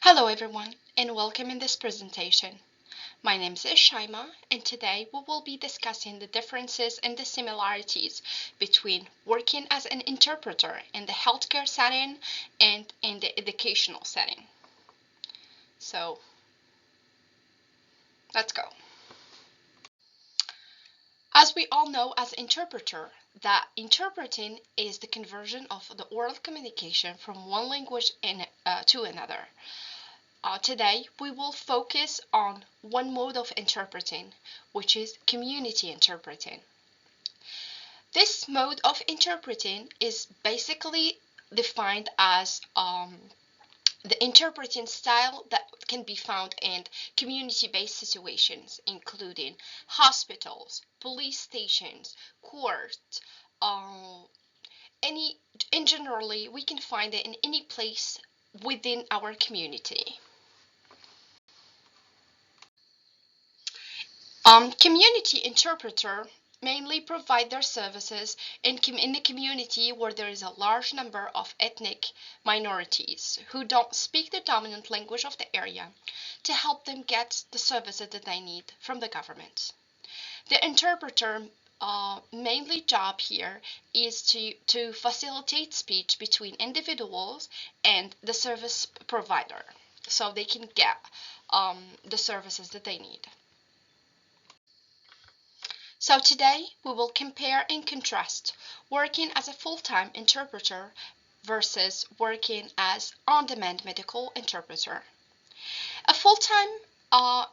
Hello everyone and welcome in this presentation. My name is Shaima and today we will be discussing the differences and the similarities between working as an interpreter in the healthcare setting and in the educational setting. So let's go. As we all know as interpreter, that interpreting is the conversion of the oral communication from one language to another. Today, we will focus on one mode of interpreting, which is community interpreting. This mode of interpreting is basically defined as the interpreting style that can be found in community-based situations, including hospitals, police stations, courts, any, in generally, we can find it in any place within our community. Community interpreter mainly provide their services in the community where there is a large number of ethnic minorities who don't speak the dominant language of the area to help them get the services that they need from the government. The interpreter mainly job here is to facilitate speech between individuals and the service provider so they can get the services that they need. So today we will compare and contrast working as a full-time interpreter versus working as on-demand medical interpreter. A full-time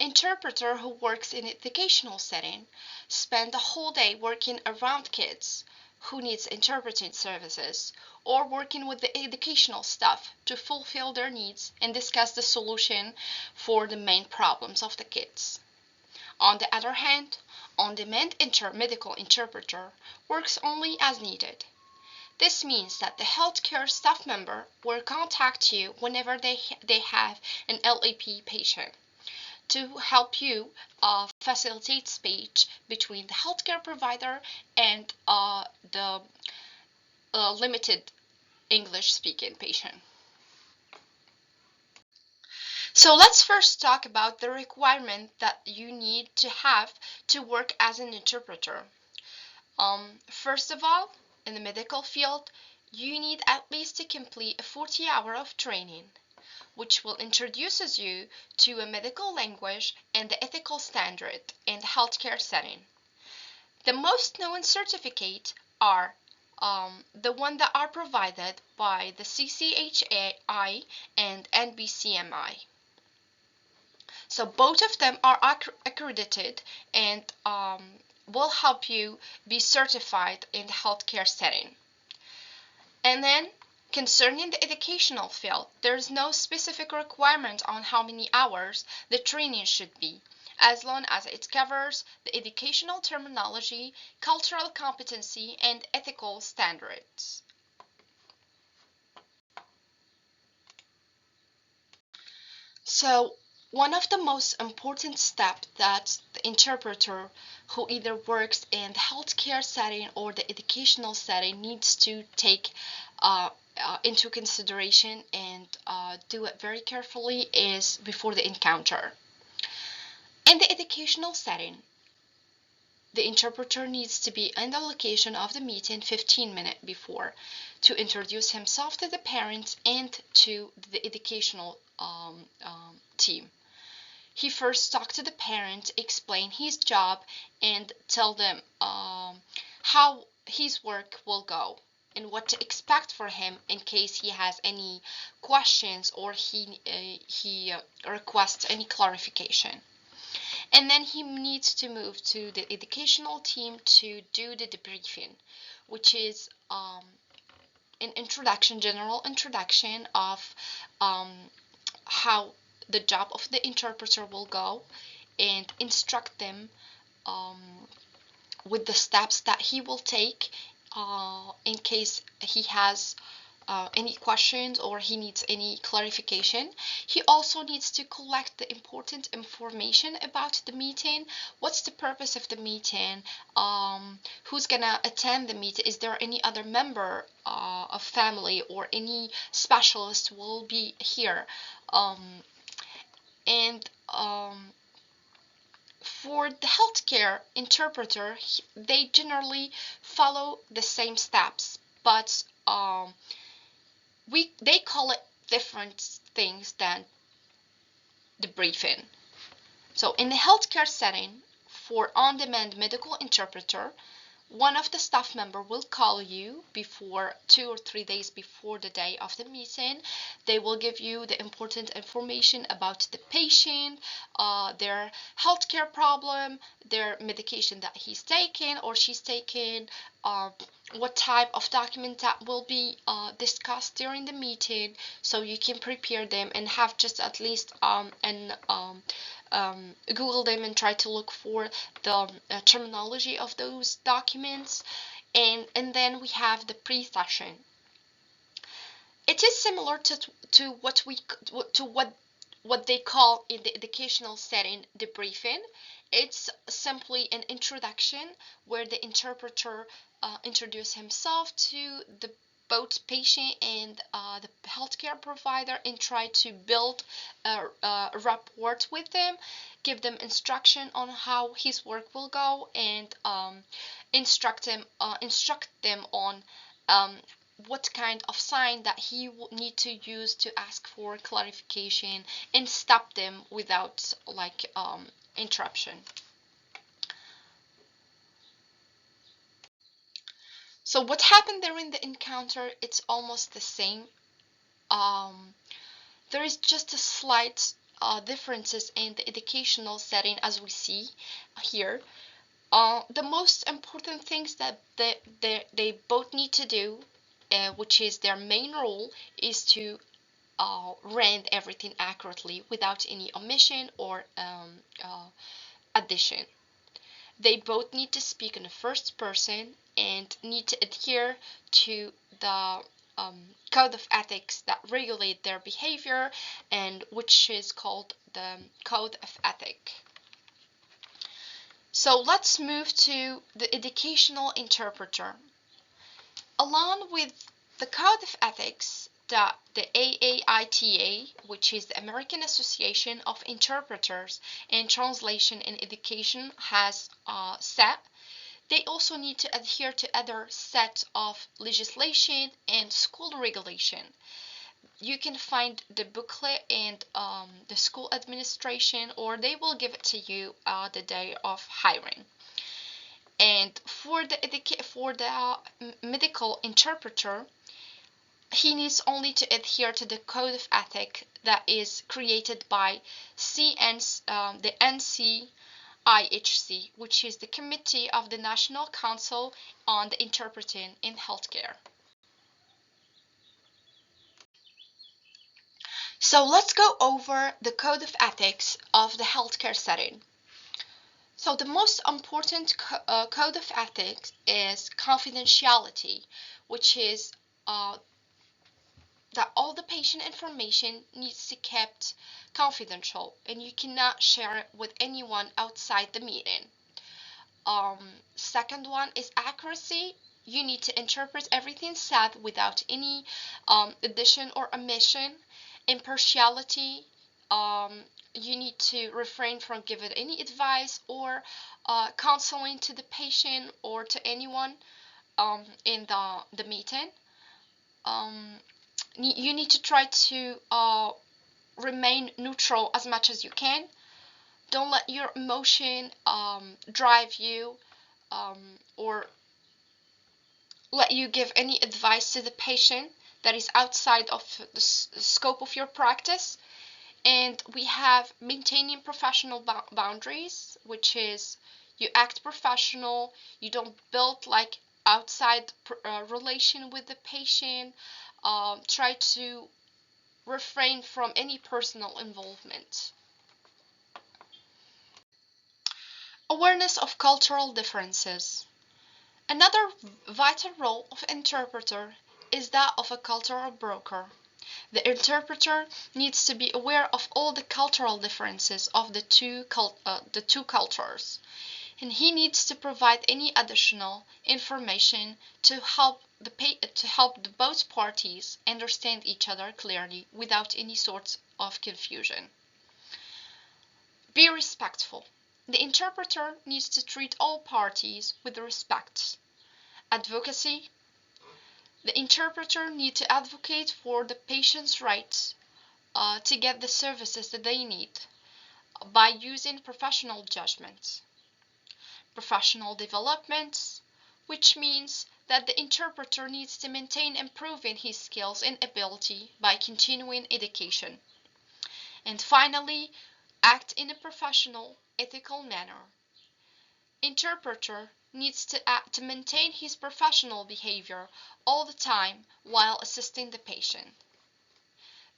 interpreter who works in an educational setting spends the whole day working around kids who needs interpreting services or working with the educational staff to fulfill their needs and discuss the solution for the main problems of the kids. On the other hand, on-demand medical interpreter works only as needed. This means that the healthcare staff member will contact you whenever they have an LAP patient to help you facilitate speech between the healthcare provider and the limited English-speaking patient. So let's first talk about the requirement that you need to have to work as an interpreter. First of all, in the medical field, you need at least to complete a 40-hour of training, which will introduce you to a medical language and the ethical standard in the healthcare setting. The most known certificate are the one that are provided by the CCHI and NBCMI. So both of them are accredited and will help you be certified in the healthcare setting. And then concerning the educational field, there's no specific requirement on how many hours the training should be, as long as it covers the educational terminology, cultural competency, and ethical standards. So one of the most important steps that the interpreter who either works in the healthcare setting or the educational setting needs to take into consideration and do it very carefully is before the encounter. In the educational setting, the interpreter needs to be in the location of the meeting 15 minutes before to introduce himself to the parents and to the educational team. He first talked to the parent, explain his job, and tell them how his work will go and what to expect for him in case he has any questions or he requests any clarification. And then he needs to move to the educational team to do the debriefing, which is an introduction, general introduction of how the job of the interpreter will go and instruct them with the steps that he will take in case he has any questions or he needs any clarification. He also needs to collect the important information about the meeting. What's the purpose of the meeting? Who's gonna attend the meeting? Is there any other member of family or any specialist will be here Um, and For the healthcare interpreter, they generally follow the same steps, but they call it different things than the briefing. So in the healthcare setting, for on-demand medical interpreter, one of the staff member will call you before 2 or 3 days before the day of the meeting. They will give you the important information about the patient, their healthcare problem, their medication that he's taking or she's taking, uh, what type of document that will be discussed during the meeting, so you can prepare them and have just at least Google them and try to look for the terminology of those documents. And then we have the pre-session. It is similar to what they call in the educational setting debriefing. It's simply an introduction where the interpreter introduces himself to the both patient and the healthcare provider and try to build a rapport with them, give them instruction on how his work will go, and instruct them on what kind of sign that he will need to use to ask for clarification and stop them without interruption. So what happened during the encounter, it's almost the same. um, there is just a slight differences in the educational setting as we see here. The most important things that they both need to do, which is their main role, is to rent everything accurately without any omission or addition. They both need to speak in the first person and need to adhere to the code of ethics that regulate their behavior, and which is called the code of ethic. So let's move to the educational interpreter. Along with the Code of Ethics that the AAITA, which is the American Association of Interpreters and Translation in Education, has set, they also need to adhere to other set of legislation and school regulation. You can find the booklet and the school administration, or they will give it to you the day of hiring. And for the medical interpreter, he needs only to adhere to the code of ethics that is created by the NCIHC, which is the Committee of the National Council on the Interpreting in Healthcare. So let's go over the code of ethics of the healthcare setting. So the most important code of ethics is confidentiality, which is that all the patient information needs to be kept confidential and you cannot share it with anyone outside the meeting. Second one is accuracy. You need to interpret everything said without any addition or omission. Impartiality. Um, you need to refrain from giving any advice or counseling to the patient or to anyone in the meeting. Um, you need to try to remain neutral as much as you can. Don't let your emotion drive you, or let you give any advice to the patient that is outside of the scope of your practice. And we have maintaining professional boundaries, which is you act professional, you don't build like outside relation with the patient, try to refrain from any personal involvement. Awareness of cultural differences. Another vital role of interpreter is that of a cultural broker. The interpreter needs to be aware of all the cultural differences of the two cultures. and he needs to provide any additional information to help the both parties understand each other clearly without any sort of confusion. Be respectful. The interpreter needs to treat all parties with respect. Advocacy. The interpreter needs to advocate for the patient's rights to get the services that they need by using professional judgment. Professional development, which means that the interpreter needs to maintain improving his skills and ability by continuing education. And finally, act in a professional, ethical manner. Interpreter needs to maintain his professional behavior all the time while assisting the patient.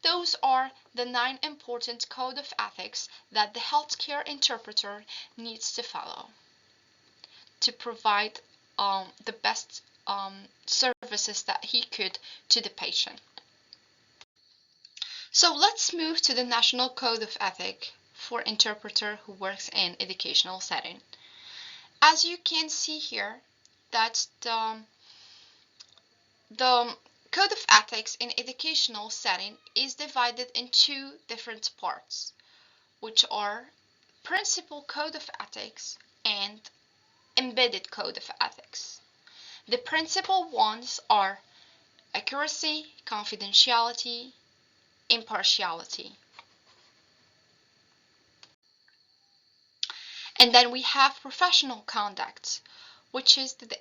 Those are the 9 important code of ethics that the healthcare interpreter needs to follow to provide the best services that he could to the patient. So let's move to the National Code of Ethics for interpreter who works in educational setting. As you can see here, that the Code of Ethics in educational setting is divided in 2 different parts, which are Principal Code of Ethics and Embedded Code of Ethics. The principal ones are accuracy, confidentiality, impartiality. And then we have professional conduct, which is that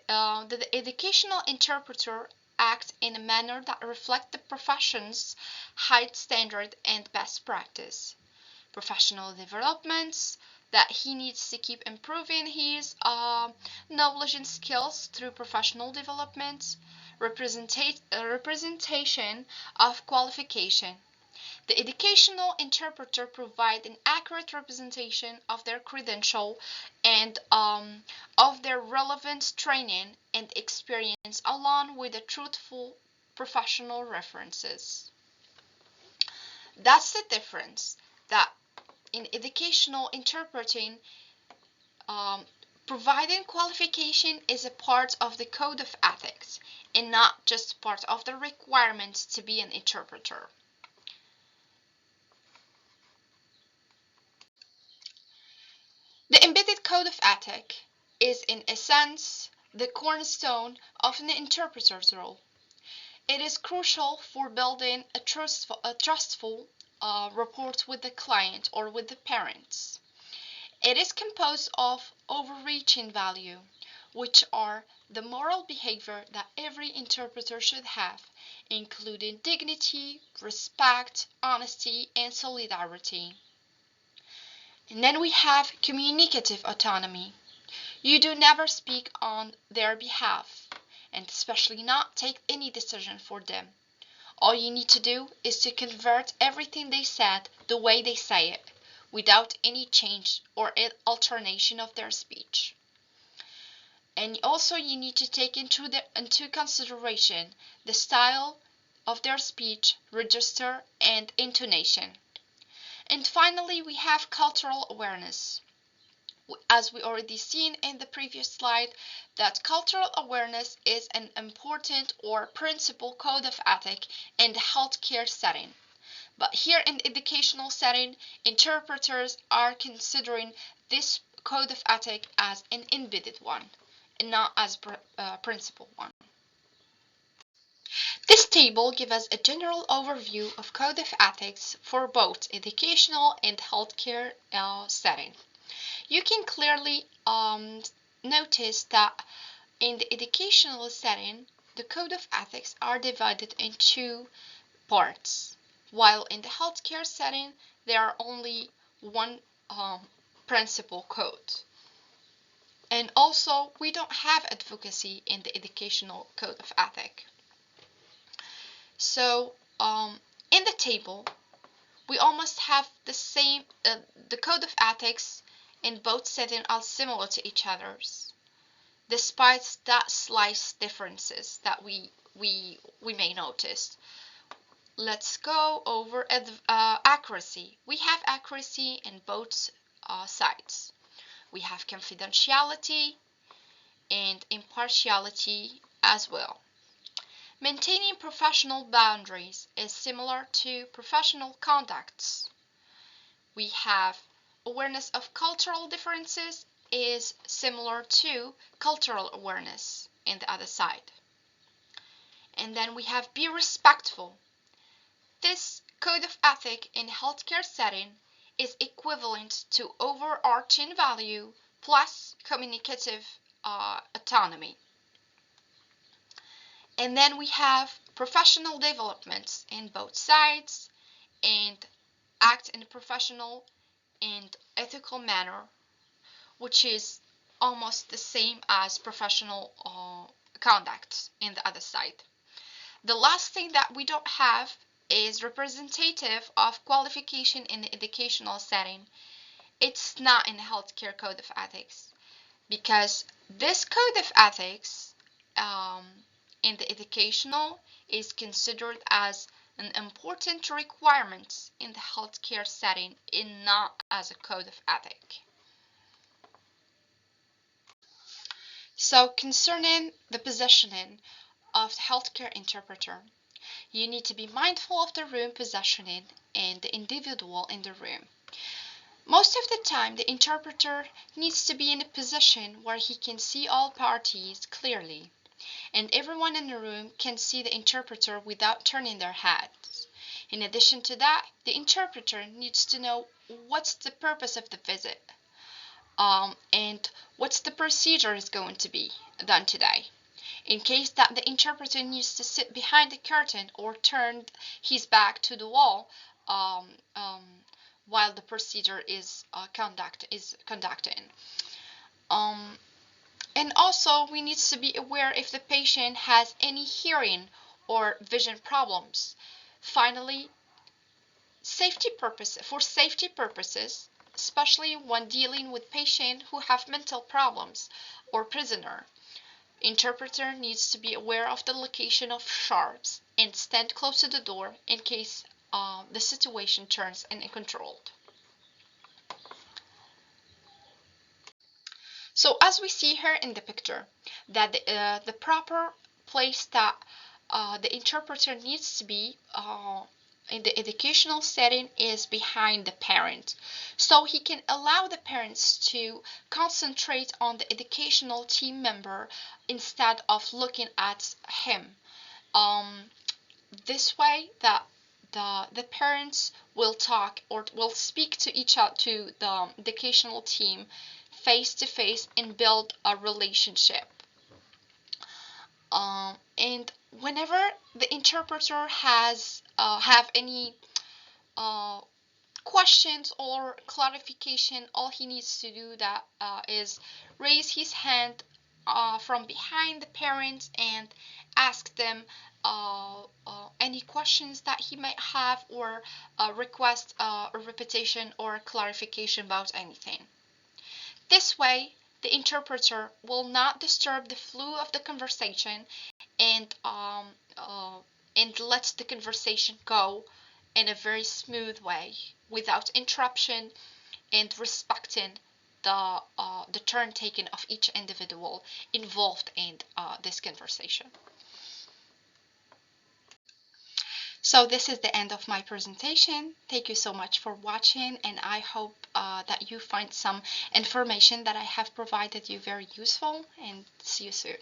the educational interpreter acts in a manner that reflects the profession's high standard and best practice. Professional developments, that he needs to keep improving his knowledge and skills through professional development. Representation of qualification. The educational interpreter provides an accurate representation of their credential and of their relevant training and experience, along with the truthful professional references. That's the difference, that in educational interpreting, providing qualification is a part of the code of ethics and not just part of the requirements to be an interpreter. The embedded code of ethics is, in essence, the cornerstone of an interpreter's role. It is crucial for building a trustful rapport with the client or with the parents. It is composed of overreaching values, which are the moral behavior that every interpreter should have, including dignity, respect, honesty, and solidarity. And then we have communicative autonomy. You do never speak on their behalf, and especially not take any decision for them. All you need to do is to convert everything they said the way they say it, without any change or alteration of their speech. And also you need to take into consideration the style of their speech, register, and intonation. And finally, we have cultural awareness. As we already seen in the previous slide, that cultural awareness is an important or principal code of ethics in the healthcare setting. But here in the educational setting, interpreters are considering this code of ethics as an embedded one and not as a principal one. This table gives us a general overview of code of ethics for both educational and healthcare setting. You can clearly notice that in the educational setting, the code of ethics are divided in 2 parts, while in the healthcare setting, there are only one principal code. And also, we don't have advocacy in the educational code of ethics. So, in the table, we almost have the same, the code of ethics in both settings are similar to each other's, despite that slight differences that we may notice. Let's go over accuracy. We have accuracy in both sides. We have confidentiality and impartiality as well. Maintaining professional boundaries is similar to professional conducts. We have awareness of cultural differences is similar to cultural awareness in the other side. And then we have be respectful. This code of ethic in healthcare setting is equivalent to overarching value plus communicative autonomy. And then we have professional developments in both sides and act in a professional and ethical manner, which is almost the same as professional conduct in the other side. The last thing that we don't have is representative of qualification in the educational setting. It's not in the healthcare code of ethics, because this code of ethics in the educational is considered as an important requirement in the healthcare setting and not as a code of ethic. So concerning the positioning of the healthcare interpreter, you need to be mindful of the room positioning and the individual in the room. Most of the time, the interpreter needs to be in a position where he can see all parties clearly, and everyone in the room can see the interpreter without turning their heads. In addition to that, the interpreter needs to know what's the purpose of the visit, and what's the procedure is going to be done today. In case that the interpreter needs to sit behind the curtain or turn his back to the wall um, um, while the procedure is conducting. And also, we need to be aware if the patient has any hearing or vision problems. Finally, for safety purposes, especially when dealing with patients who have mental problems or prisoner, interpreter needs to be aware of the location of sharps and stand close to the door in case the situation turns uncontrolled. So as we see here in the picture, that the proper place that the interpreter needs to be in the educational setting is behind the parent, so he can allow the parents to concentrate on the educational team member instead of looking at him. This way that the parents will talk or will speak to each other, to the educational team, face to face, and build a relationship. And whenever the interpreter has have any questions or clarification, all he needs to do that is raise his hand from behind the parents and ask them any questions that he might have, or request a repetition or clarification about anything. This way, the interpreter will not disturb the flow of the conversation, and lets the conversation go in a very smooth way without interruption, and respecting the turn taken of each individual involved in this conversation. So this is the end of my presentation. Thank you so much for watching, and I hope that you find some information that I have provided you very useful, and see you soon.